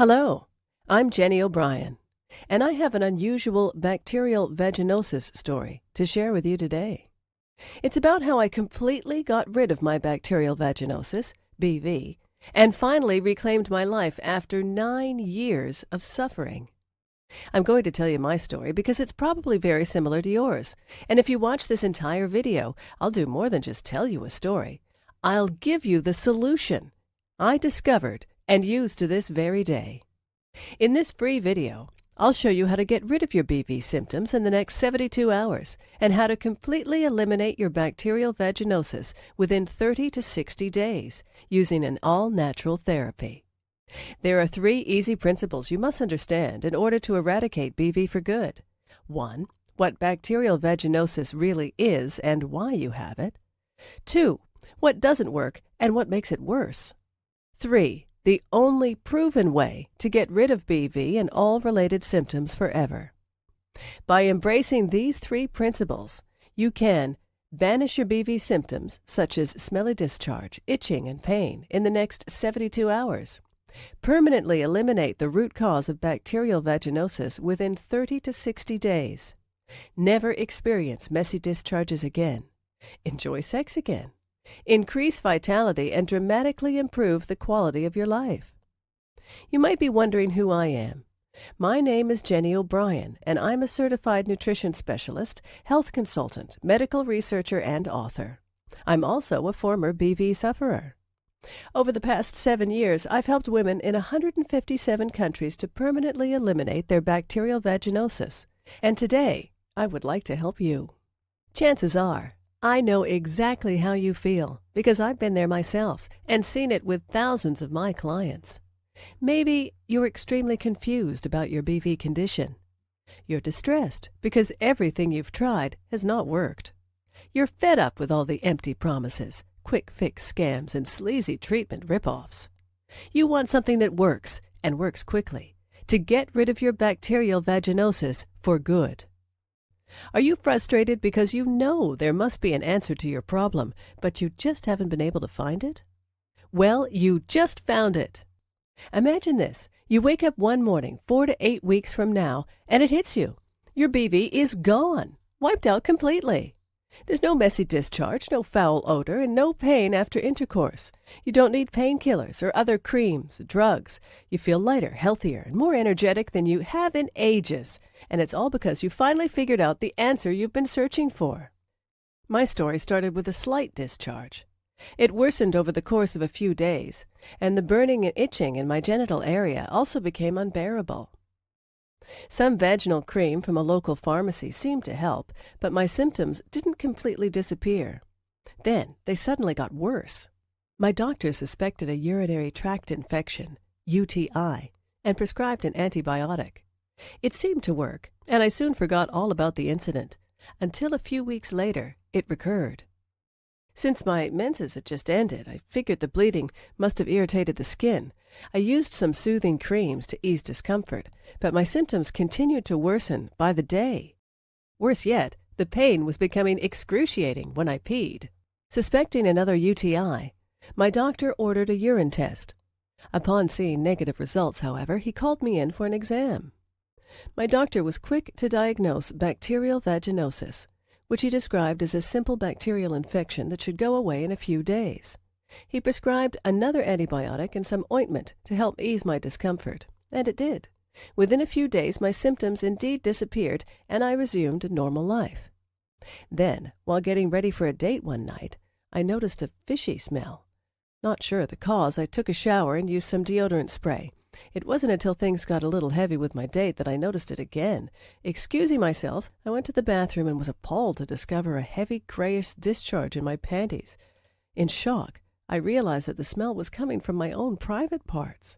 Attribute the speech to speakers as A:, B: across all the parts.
A: Hello, I'm Jennyie O Brien, and I have an unusual bacterial vaginosis story to share with you today. It's about how I completely got rid of my bacterial vaginosis, BV, and finally reclaimed my life after 9 years of suffering. I'm going to tell you my story because it's probably very similar to yours, and if you watch this entire video, I'll do more than just tell you a story. I'll give you the solution I discovered and use to this very day. In this free video, I'll show you how to get rid of your BV symptoms in the next 72 hours and how to completely eliminate your bacterial vaginosis within 30 to 60 days using an all-natural therapy. There are 3 easy principles you must understand in order to eradicate BV for good. 1. What bacterial vaginosis really is and why you have it. 2. What doesn't work and what makes it worse. 3. The only proven way to get rid of BV and all related symptoms forever. By embracing these 3 principles, you can banish your BV symptoms, such as smelly discharge, itching, and pain, in the next 72 hours. Permanently eliminate the root cause of bacterial vaginosis within 30 to 60 days. Never experience messy discharges again. Enjoy sex again. Increase vitality and dramatically improve the quality of your life. You might be wondering who I am. My name is Jennyie O Brien, and I'm a certified nutrition specialist, health consultant, medical researcher, and author. I'm also a former BV sufferer. Over the past 7 years, I've helped women in 157 countries to permanently eliminate their bacterial vaginosis. And today, I would like to help you. Chances are, I know exactly how you feel because I've been there myself and seen it with thousands of my clients. Maybe you're extremely confused about your BV condition. You're distressed because everything you've tried has not worked. You're fed up with all the empty promises, quick fix scams, and sleazy treatment ripoffs. You want something that works and works quickly to get rid of your bacterial vaginosis for good. Are you frustrated because you know there must be an answer to your problem, but you just haven't been able to find it? Well, you just found it. Imagine this. You wake up one morning 4 to 8 weeks from now, and it hits you. Your BV is gone, wiped out completely. There's no messy discharge, no foul odor, and no pain after intercourse. You don't need painkillers or other creams, drugs. You feel lighter, healthier, and more energetic than you have in ages. And it's all because you finally figured out the answer you've been searching for. My story started with a slight discharge. It worsened over the course of a few days, and the burning and itching in my genital area also became unbearable. Some vaginal cream from a local pharmacy seemed to help, but my symptoms didn't completely disappear. Then they suddenly got worse. My doctor suspected a urinary tract infection, UTI, and prescribed an antibiotic. It seemed to work, and I soon forgot all about the incident, until a few weeks later it recurred. Since my menses had just ended, I figured the bleeding must have irritated the skin. I used some soothing creams to ease discomfort, but my symptoms continued to worsen by the day. Worse yet, the pain was becoming excruciating when I peed. Suspecting another UTI, my doctor ordered a urine test. Upon seeing negative results, however, he called me in for an exam. My doctor was quick to diagnose bacterial vaginosis, which he described as a simple bacterial infection that should go away in a few days. He prescribed another antibiotic and some ointment to help ease my discomfort, and it did. Within a few days, my symptoms indeed disappeared, and I resumed a normal life. Then, while getting ready for a date one night, I noticed a fishy smell. Not sure of the cause, I took a shower and used some deodorant spray. It wasn't until things got a little heavy with my date that I noticed it again. Excusing myself, I went to the bathroom and was appalled to discover a heavy grayish discharge in my panties. In shock, I realized that the smell was coming from my own private parts.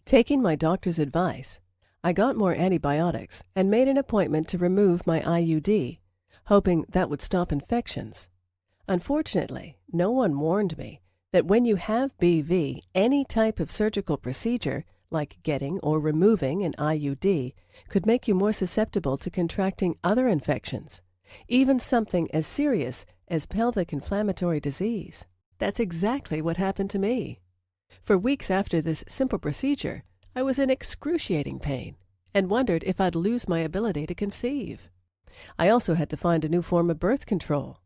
A: Taking my doctor's advice, I got more antibiotics and made an appointment to remove my IUD, hoping that would stop infections. Unfortunately, no one warned me that when you have BV, any type of surgical procedure, like getting or removing an IUD, could make you more susceptible to contracting other infections, even something as serious as pelvic inflammatory disease. That's exactly what happened to me. For weeks after this simple procedure, I was in excruciating pain and wondered if I'd lose my ability to conceive. I also had to find a new form of birth control.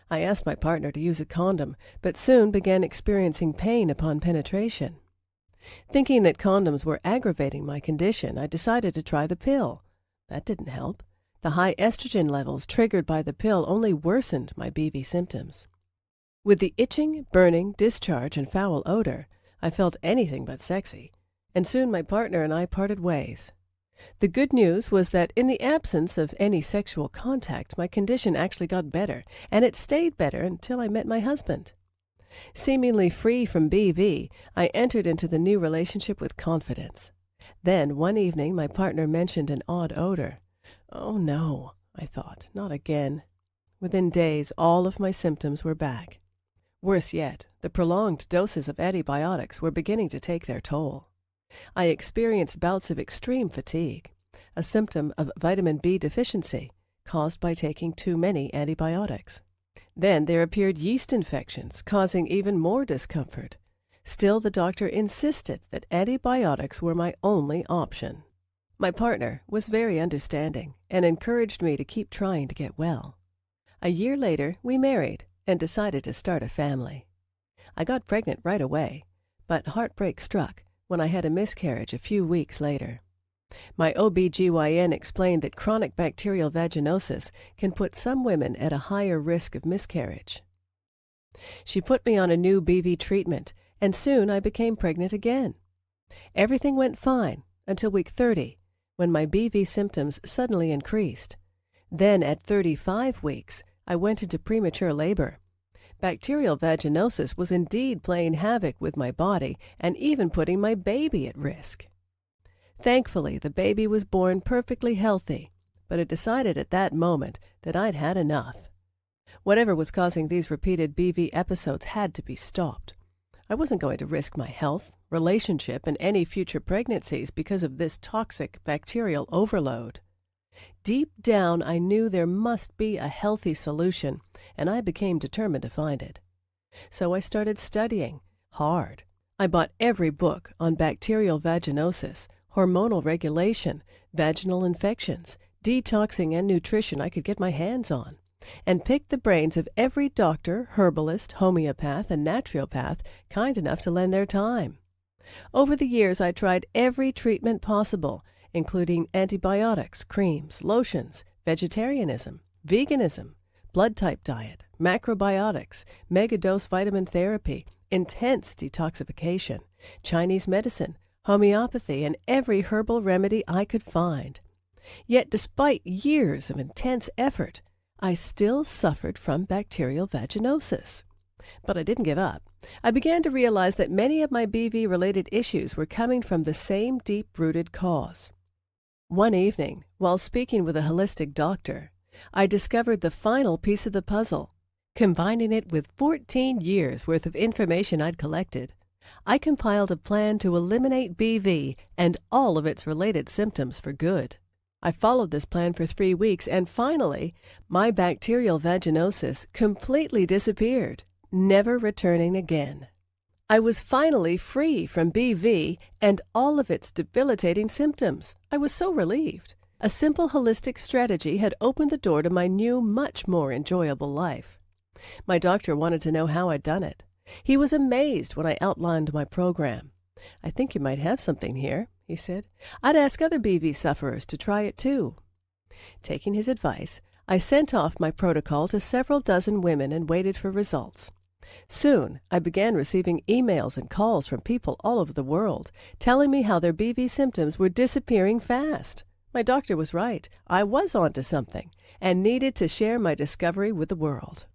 A: I asked my partner to use a condom, but soon began experiencing pain upon penetration. Thinking that condoms were aggravating my condition, I decided to try the pill. That didn't help. The high estrogen levels triggered by the pill only worsened my BV symptoms. With the itching, burning, discharge, and foul odor, I felt anything but sexy, and soon my partner and I parted ways. The good news was that in the absence of any sexual contact, my condition actually got better, and it stayed better until I met my husband. Seemingly free from BV, I entered into the new relationship with confidence. Then, one evening, my partner mentioned an odd odor. Oh no, I thought, not again. Within days, all of my symptoms were back. Worse yet, the prolonged doses of antibiotics were beginning to take their toll. I experienced bouts of extreme fatigue, a symptom of vitamin B deficiency caused by taking too many antibiotics. Then there appeared yeast infections, causing even more discomfort. Still, the doctor insisted that antibiotics were my only option. My partner was very understanding and encouraged me to keep trying to get well. A year later, we married and decided to start a family. I got pregnant right away, but heartbreak struck when I had a miscarriage a few weeks later. My OB/GYN explained that chronic bacterial vaginosis can put some women at a higher risk of miscarriage. She put me on a new BV treatment, and soon I became pregnant again. Everything went fine until week 30, when my BV symptoms suddenly increased. Then at 35 weeks, I went into premature labor. Bacterial vaginosis was indeed playing havoc with my body and even putting my baby at risk. Thankfully, the baby was born perfectly healthy, but it decided at that moment that I'd had enough. Whatever was causing these repeated BV episodes had to be stopped. I wasn't going to risk my health, relationship, and any future pregnancies because of this toxic bacterial overload. Deep down, I knew there must be a healthy solution, and I became determined to find it. So I started studying hard. I bought every book on bacterial vaginosis, hormonal regulation, vaginal infections, detoxing, and nutrition I could get my hands on, and picked the brains of every doctor, herbalist, homeopath, and naturopath kind enough to lend their time. Over the years, I tried every treatment possible, including antibiotics, creams, lotions, vegetarianism, veganism, blood type diet, macrobiotics, megadose vitamin therapy, intense detoxification, Chinese medicine, homeopathy, and every herbal remedy I could find. Yet despite years of intense effort, I still suffered from bacterial vaginosis. But I didn't give up. I began to realize that many of my BV-related issues were coming from the same deep-rooted cause. One evening, while speaking with a holistic doctor, I discovered the final piece of the puzzle. Combining it with 14 years' worth of information I'd collected, I compiled a plan to eliminate BV and all of its related symptoms for good. I followed this plan for 3 weeks, and finally, my bacterial vaginosis completely disappeared, never returning again. I was finally free from BV and all of its debilitating symptoms. I was so relieved. A simple holistic strategy had opened the door to my new, much more enjoyable life. My doctor wanted to know how I'd done it. He was amazed when I outlined my program. "I think you might have something here," he said. "I'd ask other BV sufferers to try it too." Taking his advice, I sent off my protocol to several dozen women and waited for results. Soon, I began receiving emails and calls from people all over the world, telling me how their BV symptoms were disappearing fast. My doctor was right. I was onto something and needed to share my discovery with the world.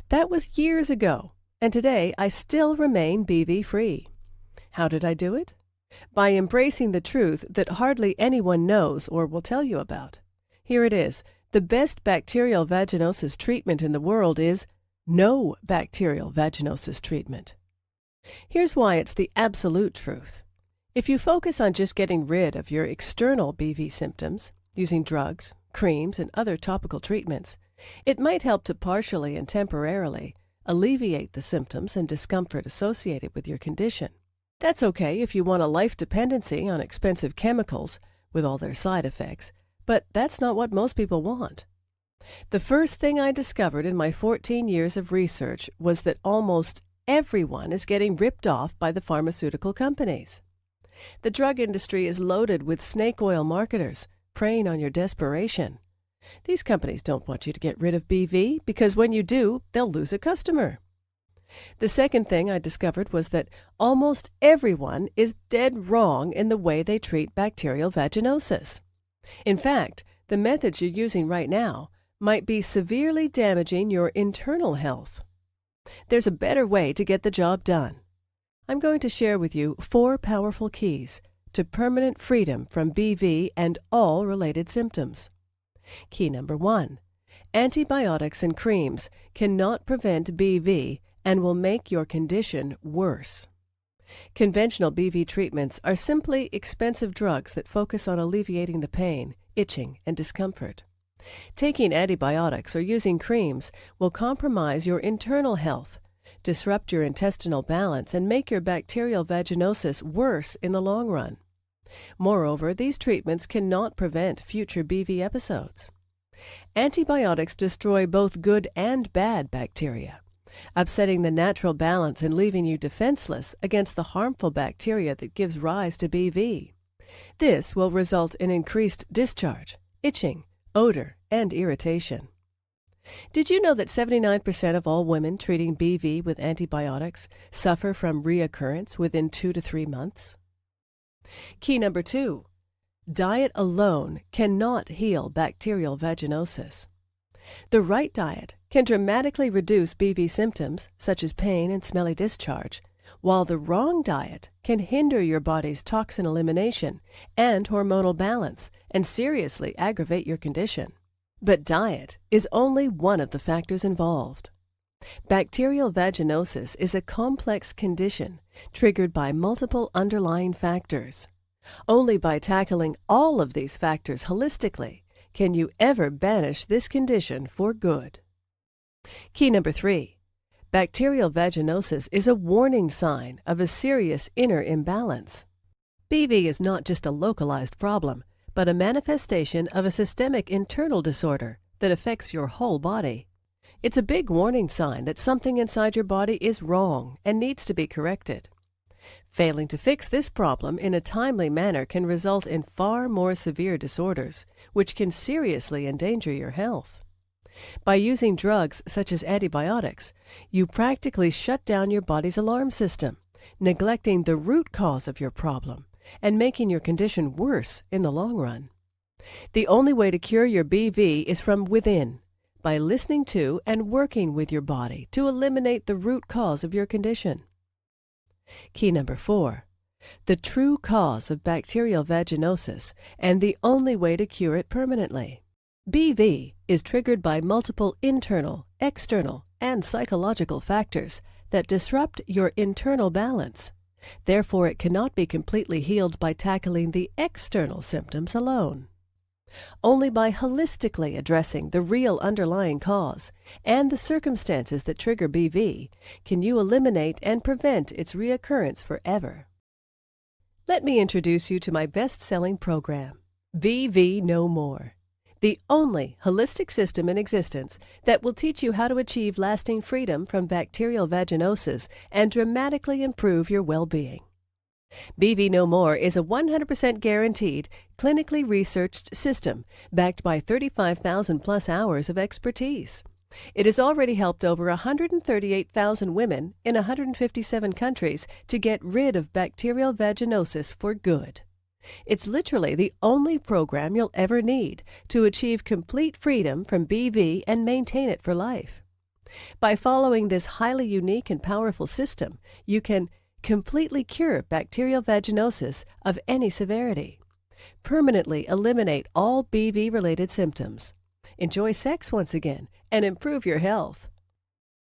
A: That was years ago, and today I still remain BV-free. How did I do it? By embracing the truth that hardly anyone knows or will tell you about. Here it is. The best bacterial vaginosis treatment in the world is no bacterial vaginosis treatment. Here's why it's the absolute truth. If you focus on just getting rid of your external BV symptoms, using drugs, creams, and other topical treatments, it might help to partially and temporarily alleviate the symptoms and discomfort associated with your condition. That's okay if you want a life dependency on expensive chemicals with all their side effects, but that's not what most people want. The first thing I discovered in my 14 years of research was that almost everyone is getting ripped off by the pharmaceutical companies. The drug industry is loaded with snake oil marketers, preying on your desperation. These companies don't want you to get rid of BV because when you do, they'll lose a customer. The second thing I discovered was that almost everyone is dead wrong in the way they treat bacterial vaginosis. In fact, the methods you're using right now might be severely damaging your internal health. There's a better way to get the job done. I'm going to share with you 4 powerful keys to permanent freedom from BV and all related symptoms. Key number 1. Antibiotics and creams cannot prevent BV and will make your condition worse. Conventional BV treatments are simply expensive drugs that focus on alleviating the pain, itching, and discomfort. Taking antibiotics or using creams will compromise your internal health, disrupt your intestinal balance, and make your bacterial vaginosis worse in the long run. Moreover, these treatments cannot prevent future BV episodes. Antibiotics destroy both good and bad bacteria, upsetting the natural balance and leaving you defenseless against the harmful bacteria that gives rise to BV. This will result in increased discharge, itching, odor, and irritation. Did you know that 79% of all women treating BV with antibiotics suffer from reoccurrence within 2 to 3 months? Key number 2. Diet alone cannot heal bacterial vaginosis. The right diet can dramatically reduce BV symptoms, such as pain and smelly discharge, while the wrong diet can hinder your body's toxin elimination and hormonal balance and seriously aggravate your condition. But diet is only one of the factors involved. Bacterial vaginosis is a complex condition triggered by multiple underlying factors. Only by tackling all of these factors holistically can you ever banish this condition for good. Key number 3. Bacterial vaginosis is a warning sign of a serious inner imbalance. BV is not just a localized problem, but a manifestation of a systemic internal disorder that affects your whole body. It's a big warning sign that something inside your body is wrong and needs to be corrected. Failing to fix this problem in a timely manner can result in far more severe disorders, which can seriously endanger your health. By using drugs such as antibiotics, you practically shut down your body's alarm system, neglecting the root cause of your problem and making your condition worse in the long run. The only way to cure your BV is from within, by listening to and working with your body to eliminate the root cause of your condition. Key number 4. The true cause of bacterial vaginosis and the only way to cure it permanently. BV is triggered by multiple internal, external, and psychological factors that disrupt your internal balance. Therefore, it cannot be completely healed by tackling the external symptoms alone. Only by holistically addressing the real underlying cause and the circumstances that trigger BV can you eliminate and prevent its reoccurrence forever. Let me introduce you to my best-selling program, BV No More, the only holistic system in existence that will teach you how to achieve lasting freedom from bacterial vaginosis and dramatically improve your well-being. BV No More is a 100% guaranteed, clinically researched system backed by 35,000 plus hours of expertise. It has already helped over 138,000 women in 157 countries to get rid of bacterial vaginosis for good. It's literally the only program you'll ever need to achieve complete freedom from BV and maintain it for life. By following this highly unique and powerful system, you can completely cure bacterial vaginosis of any severity, permanently eliminate all BV-related symptoms, enjoy sex once again, and improve your health.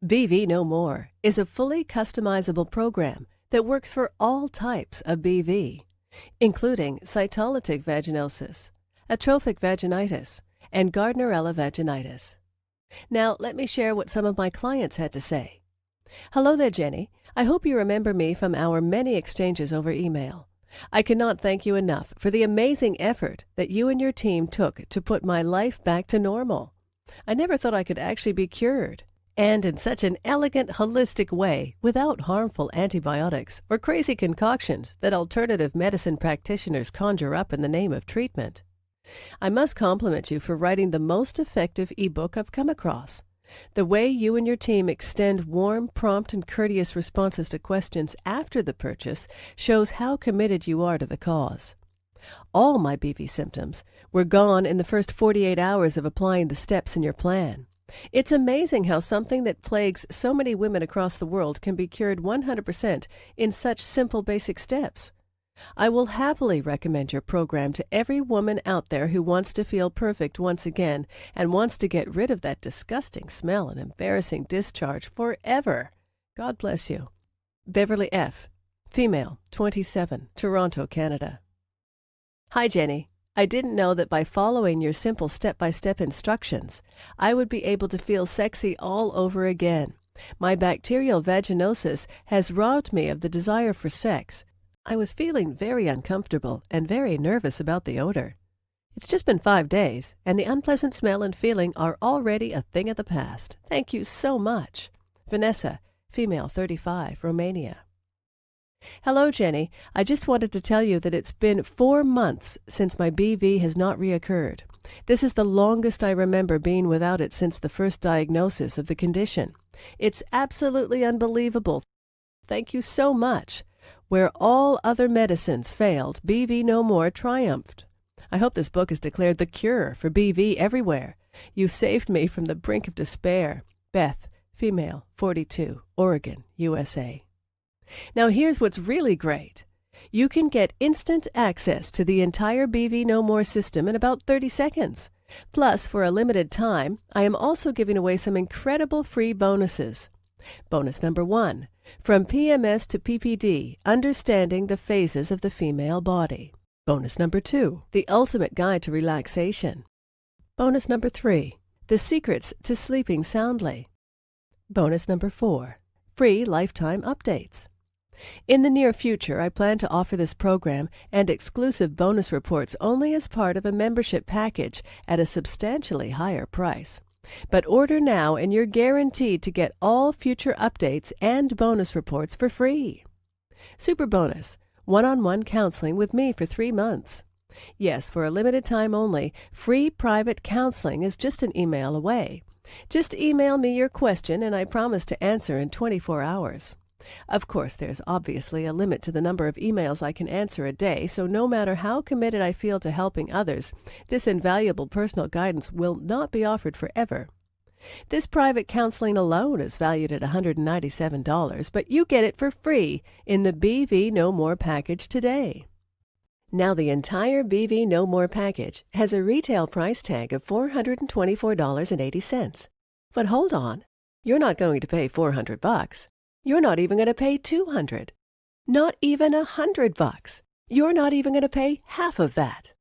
A: BV No More is a fully customizable program that works for all types of BV, including cytolytic vaginosis, atrophic vaginitis, and Gardnerella vaginitis. Now, let me share what some of my clients had to say. Hello there, Jenny. I hope you remember me from our many exchanges over email. I cannot thank you enough for the amazing effort that you and your team took to put my life back to normal. I never thought I could actually be cured, and in such an elegant, holistic way, without harmful antibiotics or crazy concoctions that alternative medicine practitioners conjure up in the name of treatment. I must compliment you for writing the most effective ebook I've come across. The way you and your team extend warm, prompt, and courteous responses to questions after the purchase shows how committed you are to the cause. All my BV symptoms were gone in the first 48 hours of applying the steps in your plan. It's amazing how something that plagues so many women across the world can be cured 100% in such simple basic steps. I will happily recommend your program to every woman out there who wants to feel perfect once again and wants to get rid of that disgusting smell and embarrassing discharge forever. God bless you. Beverly F., female, 27, Toronto, Canada. Hi, Jenny. I didn't know that by following your simple step-by-step instructions, I would be able to feel sexy all over again. My bacterial vaginosis has robbed me of the desire for sex. I was feeling very uncomfortable and very nervous about the odor. It's just been 5 days, and the unpleasant smell and feeling are already a thing of the past. Thank you so much. Vanessa, female, 35, Romania. Hello, Jenny. I just wanted to tell you that it's been 4 months since my BV has not reoccurred. This is the longest I remember being without it since the first diagnosis of the condition. It's absolutely unbelievable. Thank you so much. Where all other medicines failed, BV No More triumphed. I hope this book has declared the cure for BV everywhere. You saved me from the brink of despair. Beth, female, 42, Oregon, USA. Now here's what's really great. You can get instant access to the entire BV No More system in about 30 seconds. Plus, for a limited time, I am also giving away some incredible free bonuses. Bonus number 1. From PMS to PPD, Understanding the Phases of the Female Body. Bonus number 2. The Ultimate Guide to Relaxation. Bonus number 3. The Secrets to Sleeping Soundly. Bonus number 4. Free lifetime updates. In the near future, I plan to offer this program and exclusive bonus reports only as part of a membership package at a substantially higher price. But order now and you're guaranteed to get all future updates and bonus reports for free. Super bonus, one-on-one counseling with me for 3 months. Yes, for a limited time only, free private counseling is just an email away. Just email me your question and I promise to answer in 24 hours. Of course, there's obviously a limit to the number of emails I can answer a day, so no matter how committed I feel to helping others, this invaluable personal guidance will not be offered forever. This private counseling alone is valued at $197, but you get it for free in the BV No More package today. Now the entire BV No More package has a retail price tag of $424.80. But hold on, you're not going to pay $400. You're not even going to pay $200. Not even $100. You're not even going to pay half of that.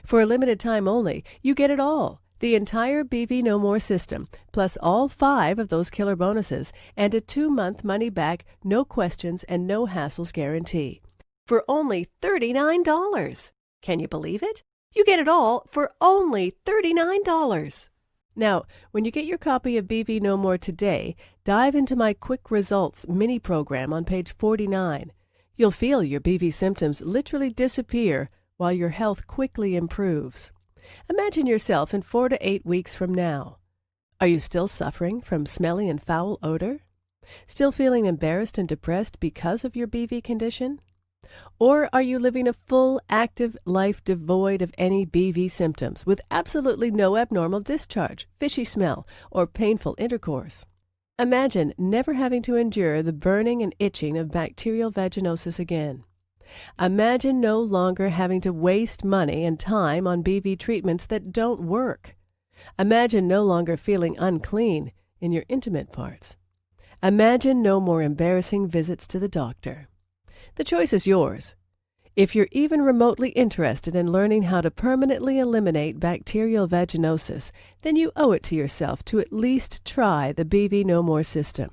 A: For a limited time only, you get it all. The entire BV No More system, plus all 5 of those killer bonuses, and a 2-month money-back, no questions, and no hassles guarantee. For only $39. Can you believe it? You get it all for only $39. Now, when you get your copy of BV No More today, dive into my Quick Results mini program on page 49. You'll feel your BV symptoms literally disappear while your health quickly improves. Imagine yourself in 4 to 8 weeks from now. Are you still suffering from smelly and foul odor? Still feeling embarrassed and depressed because of your BV condition? Or are you living a full, active life devoid of any BV symptoms, with absolutely no abnormal discharge, fishy smell, or painful intercourse? Imagine never having to endure the burning and itching of bacterial vaginosis again. Imagine no longer having to waste money and time on BV treatments that don't work. Imagine no longer feeling unclean in your intimate parts. Imagine no more embarrassing visits to the doctor. The choice is yours. If you're even remotely interested in learning how to permanently eliminate bacterial vaginosis, then you owe it to yourself to at least try the BV No More system.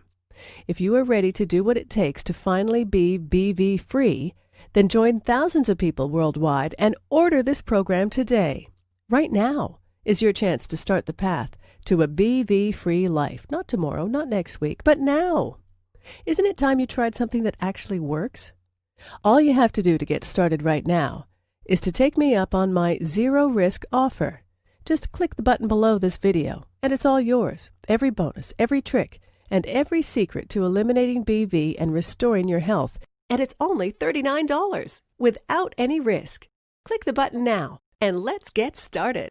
A: If you are ready to do what it takes to finally be BV-free, then join thousands of people worldwide and order this program today. Right now is your chance to start the path to a BV-free life. Not tomorrow, not next week, but now. Isn't it time you tried something that actually works? All you have to do to get started right now is to take me up on my zero-risk offer. Just click the button below this video, and it's all yours. Every bonus, every trick, and every secret to eliminating BV and restoring your health. And it's only $39 without any risk. Click the button now, and let's get started.